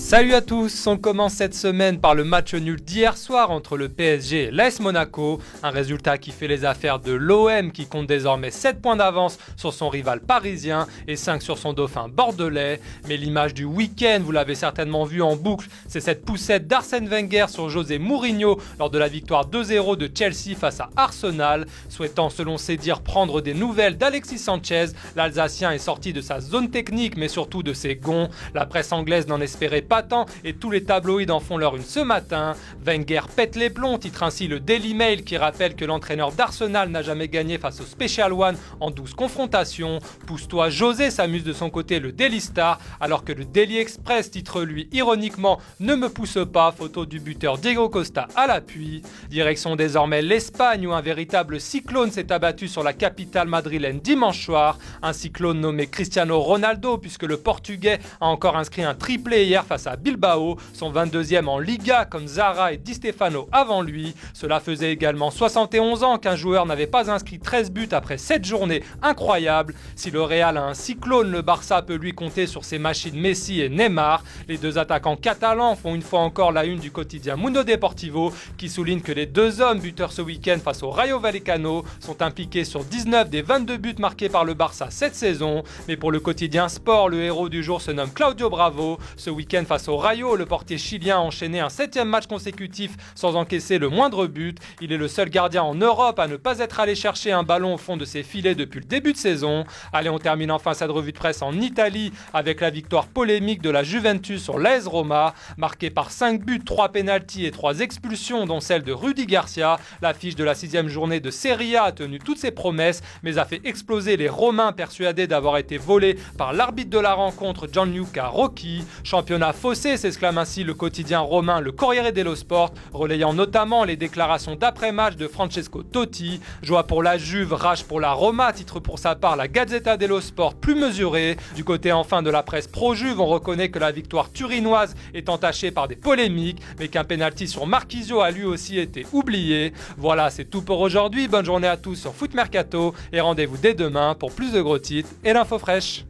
Salut à tous, on commence cette semaine par le match nul d'hier soir entre le PSG et l'AS Monaco, un résultat qui fait les affaires de l'OM qui compte désormais 7 points d'avance sur son rival parisien et 5 sur son dauphin bordelais. Mais l'image du week-end, vous l'avez certainement vu en boucle, c'est cette poussette d'Arsène Wenger sur José Mourinho lors de la victoire 2-0 de Chelsea face à Arsenal. Souhaitant selon ses dires prendre des nouvelles d'Alexis Sanchez, l'Alsacien est sorti de sa zone technique mais surtout de ses gonds. La presse anglaise n'en espérait pas tant et tous les tabloïds en font leur une ce matin. Wenger pète les plombs, titre ainsi le Daily Mail qui rappelle que l'entraîneur d'Arsenal n'a jamais gagné face au Special One en 12 confrontations. Pousse-toi José, s'amuse de son côté le Daily Star, alors que le Daily Express titre lui ironiquement Ne me pousse pas, photo du buteur Diego Costa à l'appui. Direction désormais l'Espagne où un véritable cyclone s'est abattu sur la capitale madrilène dimanche soir. Un cyclone nommé Cristiano Ronaldo puisque le Portugais a encore inscrit un triplé hier face à Bilbao, son 22e en Liga comme Zara et Di Stefano avant lui. Cela faisait également 71 ans qu'un joueur n'avait pas inscrit 13 buts après 7 journées incroyables. Si le Real a un cyclone, le Barça peut lui compter sur ses machines Messi et Neymar. Les deux attaquants catalans font une fois encore la une du quotidien Mundo Deportivo qui souligne que les deux hommes buteurs ce week-end face au Rayo Vallecano sont impliqués sur 19 des 22 buts marqués par le Barça cette saison. Mais pour le quotidien Sport, le héros du jour se nomme Claudio Bravo. Ce week-end face au Rayo, le portier chilien a enchaîné un 7e match consécutif sans encaisser le moindre but. Il est le seul gardien en Europe à ne pas être allé chercher un ballon au fond de ses filets depuis le début de saison. Allez, on termine enfin cette revue de presse en Italie avec la victoire polémique de la Juventus sur l'AS Roma, marquée par 5 buts, 3 pénaltys et 3 expulsions dont celle de Rudy Garcia. L'affiche de la 6e journée de Serie A a tenu toutes ses promesses mais a fait exploser les Romains persuadés d'avoir été volés par l'arbitre de la rencontre Gianluca Rocchi. Championnat faussé, s'exclame ainsi le quotidien romain le Corriere dello Sport, relayant notamment les déclarations d'après-match de Francesco Totti. Joie pour la Juve, rage pour la Roma, titre pour sa part la Gazzetta dello Sport plus mesurée. Du côté enfin de la presse pro-Juve, on reconnaît que la victoire turinoise est entachée par des polémiques, mais qu'un pénalty sur Marchisio a lui aussi été oublié. Voilà, c'est tout pour aujourd'hui. Bonne journée à tous sur Foot Mercato et rendez-vous dès demain pour plus de gros titres et l'info fraîche.